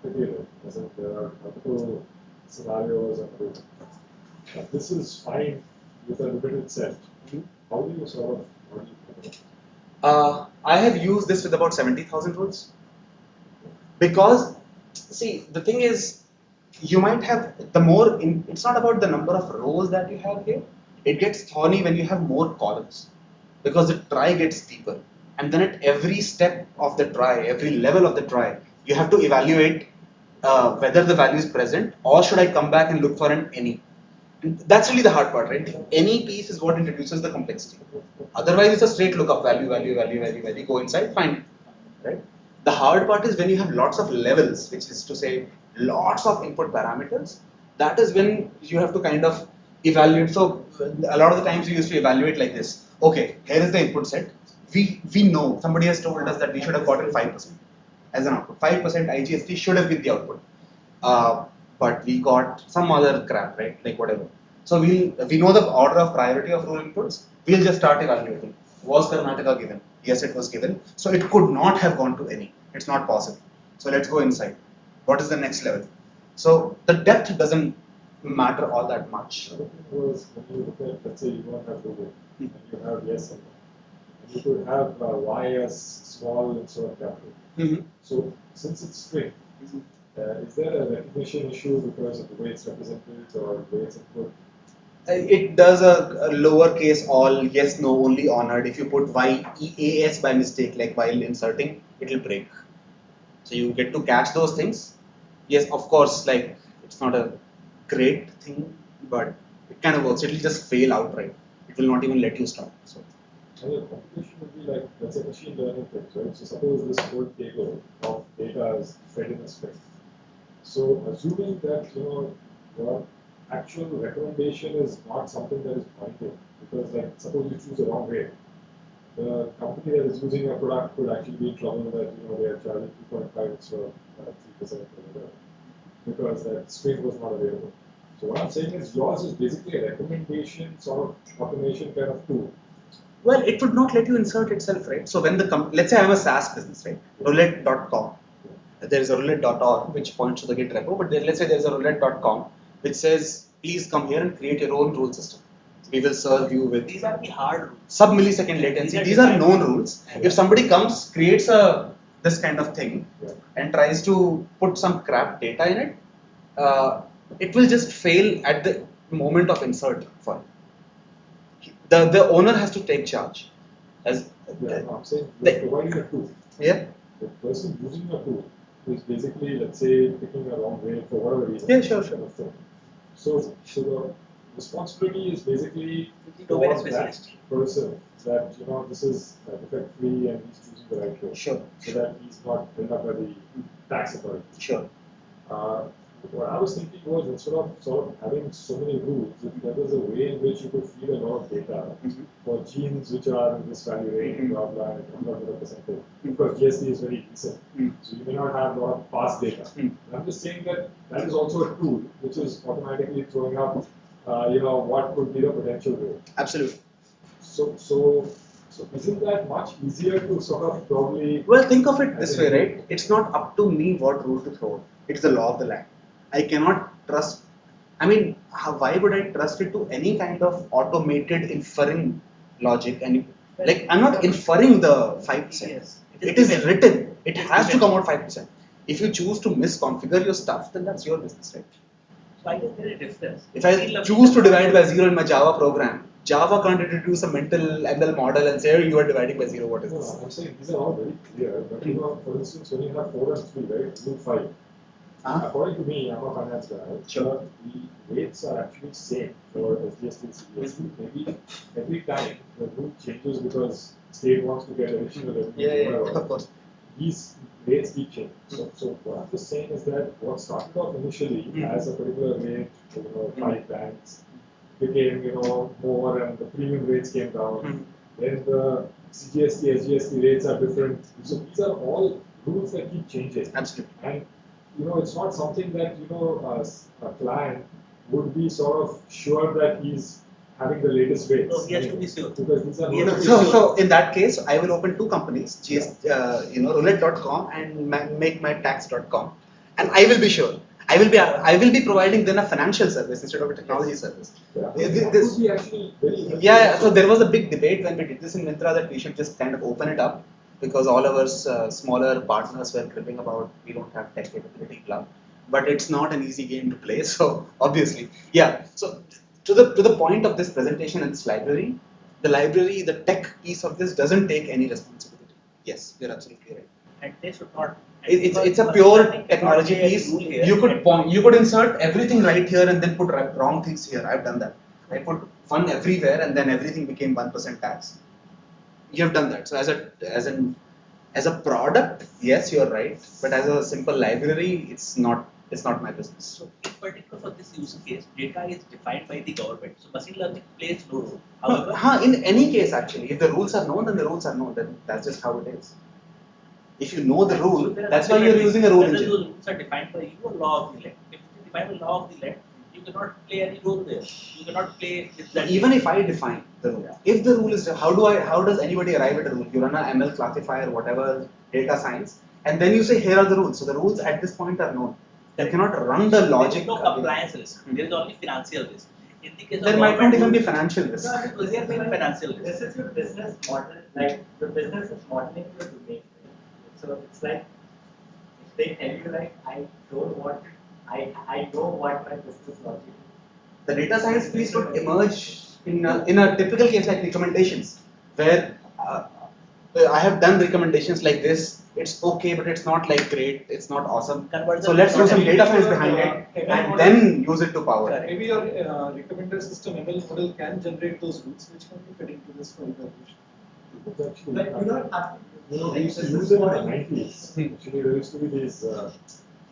complicated. As in there are multiple scenarios and this is fine with a limited set. How do you sort of model it? I have used this with about 70,000 rules. Because, see, the thing is, you might have it's not about the number of rows that you have here. It gets thorny when you have more columns. Because the try gets deeper. And then at every step of the try, every level of the try, you have to evaluate whether the value is present or should I come back and look for an any. And that's really the hard part, right? Any piece is what introduces the complexity. Otherwise, it's a straight lookup value, go inside, find it, right? The hard part is when you have lots of levels, which is to say lots of input parameters. That is when you have to kind of evaluate. So a lot of the times we used to evaluate like this. Okay, here is the input set. We know somebody has told us that we should have gotten 5% as an output. 5% IGST should have been the output. But we got some other crap, right? Like whatever. So we know the order of priority of rule inputs. We'll just start evaluating. Was Karnataka given? Yes, it was given. So it could not have gone to any. It's not possible. So let's go inside. What is the next level? So the depth doesn't matter all that much. The other thing was when you look at, let's say you don't have logo and you have yes and no. And you could have y as small instead of capital. So since it's string, is there a recognition issue because of the way it's represented or the way it's input? It does a lowercase all, yes, no, only honored. If you put YEAS by mistake, like while inserting, it will break. So you get to catch those things. Yes, of course, like it's not a great thing, but it kind of works. It will just fail outright. It will not even let you start. So. And the computation would be like, let's say, machine learning things, right? So suppose this whole table of data is fed in a string. So assuming that your actual recommendation is not something that is binding, because like suppose you choose the wrong way, the company that is using your product could actually be in trouble that they are charging 2.5 instead of 3% or whatever, because that string was not available. So what I'm saying is yours is basically a recommendation sort of automation kind of tool. Well, it would not let you insert itself, right? So when let's say I'm a SaaS business, right? Rulette.com. There is a roulette.org which points to the Git repo, but let's say there's a roulette.com which says, please come here and create your own rule system. We will serve you with These are the hard rules. Sub-millisecond latency. These are known rules. If somebody comes, creates this kind of thing and tries to put some crap data in it, it will just fail at the moment of insert for it. The owner has to take charge. I'm saying you're providing a tool. Yeah. The person using the tool is basically, let's say, picking a wrong way for whatever reason. Yeah, sure. So the responsibility is basically for that person that this is defect free and he's choosing the right way. Sure. So that he's not held up by the tax authority. Sure. What I was thinking was instead of sort of having so many rules, if there was a way in which you could feed a lot of data for genes which are in this value range, blah blah, and come up with a percentage. Because GST is very recent, so you may not have a lot of past data. I'm just saying that is also a tool which is automatically throwing up, what could be the potential rate. Absolutely. So isn't that much easier to sort of probably? Well, think of it this way, right? It's not up to me what rule to throw. It's the law of the land. I cannot trust. I mean, why would I trust it to any kind of automated inferring logic? And like, I'm not inferring the 5%. Yes. It is written. It has to come out 5%. If you choose to misconfigure your stuff, then that's your business, right? So I guess there is a difference. If I choose to divide by 0 in my Java program, Java can't introduce a mental ML model and say, you are dividing by 0, what is this? No, I'm saying these are all very clear, but for instance, when you have 4 and 3, right, rule 5, according to me, I'm a finance guy, sure. The rates are actually same for SGST and CGST. Maybe every time the rule changes because state wants to get additional revenue, Of course. These rates keep changing. So what I'm just saying is that what started off initially as a particular rate, 5 banks, became more and the premium rates came down. Then the CGST, SGST rates are different. So these are all rules that keep changing. Absolutely. And it's not something that a client would be sort of sure that he's having the latest rates. No, he has to be sure. Because these are so in that case, I will open 2 companies, roulette.com and makemytax.com, and I will be sure. I will be providing then a financial service instead of a technology service. Yeah, This- that would be actually very helpful. yeah, so there was a big debate when we did this in Myntra that we should just kind of open it up because all our smaller partners were cribbing about we don't have tech capability club, but it's not an easy game to play. So obviously, yeah. So to the point of this presentation and this library, the tech piece of this doesn't take any responsibility. Yes, you're absolutely right. And they should not. It's a pure technology piece. You could insert everything right here and then put wrong things here. I've done that. I put fun everywhere and then everything became 1% tax. You've done that. So as a product, yes, you're right. But as a simple library, it's not my business. So in particular for this use case, data is defined by the government. So machine learning plays no role. However, In any case, actually, if the rules are known, then the rules are known. Then that's just how it is. If you know the rule, that's why you're using a rule whether engine. those rules are defined by you or law of the land. If you define the law of the land, you cannot play any role there. You cannot play with that. Even if I define the rule, if the rule is how does anybody arrive at a rule? You run an ML classifier, whatever data science, and then you say here are the rules. So the rules at this point are known. You cannot run the logic. There is no compliance risk. There is only financial risk. In the case There of might not even be financial risk. No, there may be financial risk. This is your business model, like your business is modeling your domain. So it's like if they tell you like I don't want I know what my business logic is. The data science piece would emerge in a typical case like recommendations, where I have done recommendations like this. It's okay, but it's not like great. It's not awesome. So let's do some data science behind it and then use it to power. Maybe your recommender system ML model can generate those rules which can be fed into this for evaluation. It's actually, Like you don't have to. we used to use them in the 90s. Actually, there used to be these,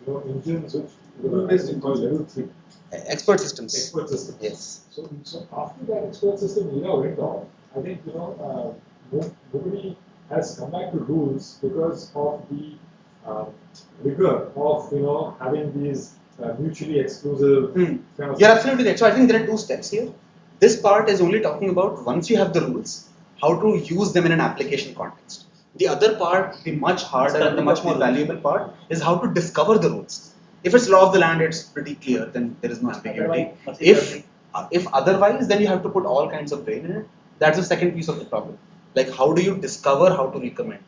engines which were based called level 3 Expert systems. expert systems. Yes. So after that expert system era went off, I think nobody has come back to rules because of the rigor of having these mutually exclusive kind of. You're absolutely right. So I think there are two steps here. This part is only talking about once you have the rules, how to use them in an application context. The other part, the much harder and the much more valuable part, is how to discover the rules. If it's law of the land, it's pretty clear. Then there is no ambiguity. If otherwise, then you have to put all kinds of brain in it. That's the second piece of the problem. Like how do you discover how to recommend?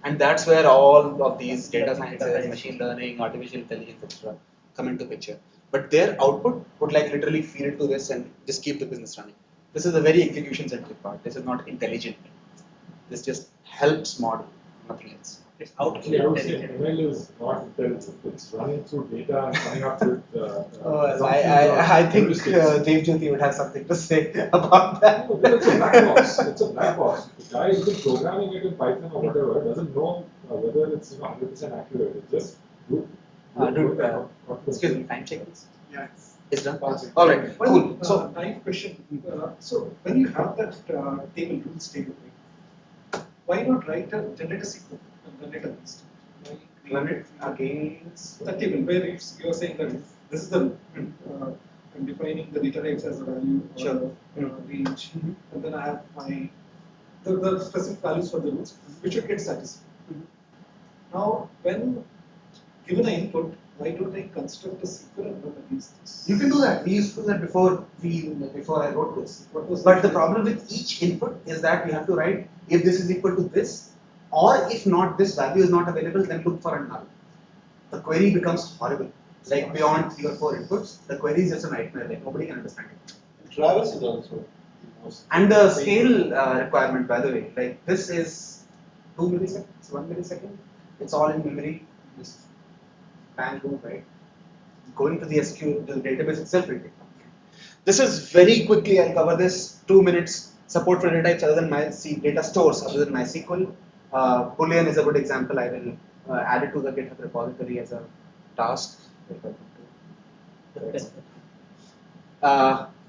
And that's where all of these data sciences, machine learning, artificial intelligence, etc. come into picture. But their output would like literally feed into this and just keep the business running. This is a very execution-centric part. This is not intelligent. This just helps model, nothing else. It's out Actually, I would say ML is not intelligent. It's running through data and coming up with. I think Dev Jyoti would have something to say about that. No, it's a black box. It's a black box. The guy who's been programming it in Python or whatever doesn't know whether it's 100% accurate. It's just good. Excuse me, time check please. Yeah. It's done? Awesome. Alright, Well, cool. So, naive question. So when you have that table, rules table, why not generate a SQL and run it against it? run it against The table where it's, you're saying that this is the rule. I'm defining the data types as a value or Sure. range, and then I have my the specific values for the rules, which should get satisfied. Now, when given an input, why don't I construct a SQL and run against this? You can do that. We used to do that before I wrote this. What was But the that? problem with each input is that we have to write if this is equal to this, or if not, this value is not available, then look for a null. The query becomes horrible. Like beyond 3 or 4 inputs, the query is just a nightmare. Like nobody can understand it. Travis is also the most. And the scale requirement, by the way, like this is 2 milliseconds, 1 millisecond. It's all in memory. Just bang boom, right? Going to the SQL, the database itself will take time. This is very quickly. I'll cover this 2 minutes. Support for data types other than data stores other than MySQL. Boolean is a good example. I will add it to the GitHub repository as a task.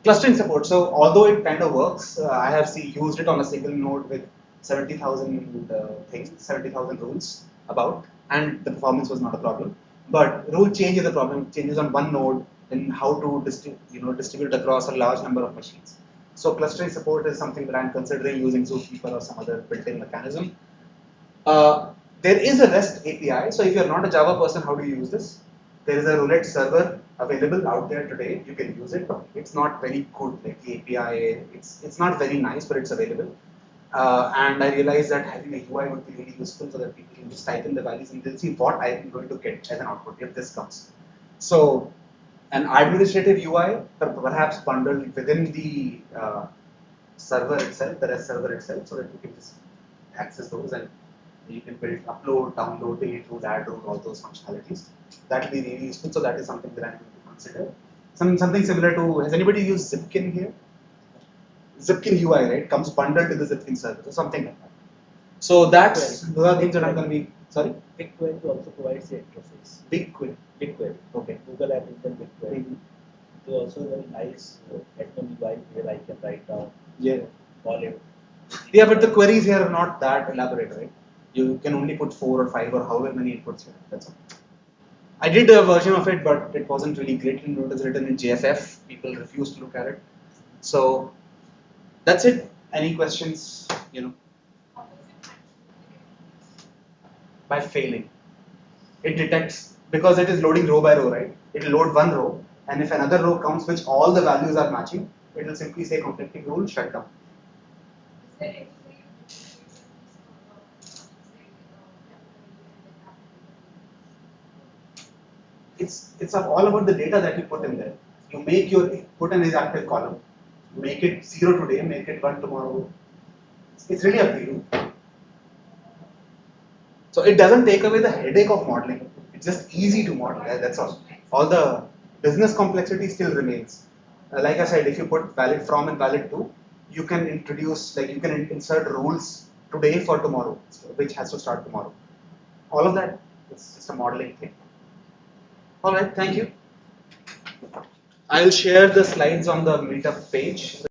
Clustering support. So although it kind of works, I have used it on a single node with 70,000 things, 70,000 rules about, and the performance was not a problem. But rule change is a problem. Changes on one node, then how to distribute across a large number of machines. So clustering support is something that I'm considering using Zookeeper or some other built-in mechanism. There is a REST API. So if you're not a Java person, how do you use this? There is a Rulette server available out there today. You can use it. It's not very good, like the API. It's not very nice, but it's available. And I realized that having a UI would be really useful so that people can just type in the values and they'll see what I'm going to get as an output if this comes. So an administrative UI, perhaps bundled within the server itself, the REST server itself, so that you can just access those and you can build, upload, download, delete rules, add rules, all those functionalities. That will be really useful. So that is something that I'm going to consider. Something similar to, has anybody used Zipkin here? Zipkin UI, right, comes bundled to the Zipkin server, so something like that. So those are things that I'm going to be, sorry? BigQuery also provides the interface. BigQuery. BigQuery. Okay. Google App Engine BigQuery. Mm-hmm. It is also a very nice admin UI where I can write down, Yeah. call it. Yeah, but the queries here are not that elaborate, right? You can only put 4 or 5 or however many inputs here. That's all. I did a version of it, but it wasn't really great. It was written in JSF. People refused to look at it. So that's it. Any questions? By failing. It detects, because it is loading row by row, right? It will load one row, and if another row comes which all the values are matching, it will simply say conflicting rule, shut down. Is there any way of differentiating It's all about the data that you put in there. You put an is active column, make it 0 today, make it 1 tomorrow. It's really up to you. So it doesn't take away the headache of modeling. It's just easy to model. That's all. All the business complexity still remains. Like I said, if you put valid from and valid to, you can introduce, like you can insert rules today for tomorrow, which has to start tomorrow. All of that is just a modeling thing. All right, thank you. I'll share the slides on the meetup page.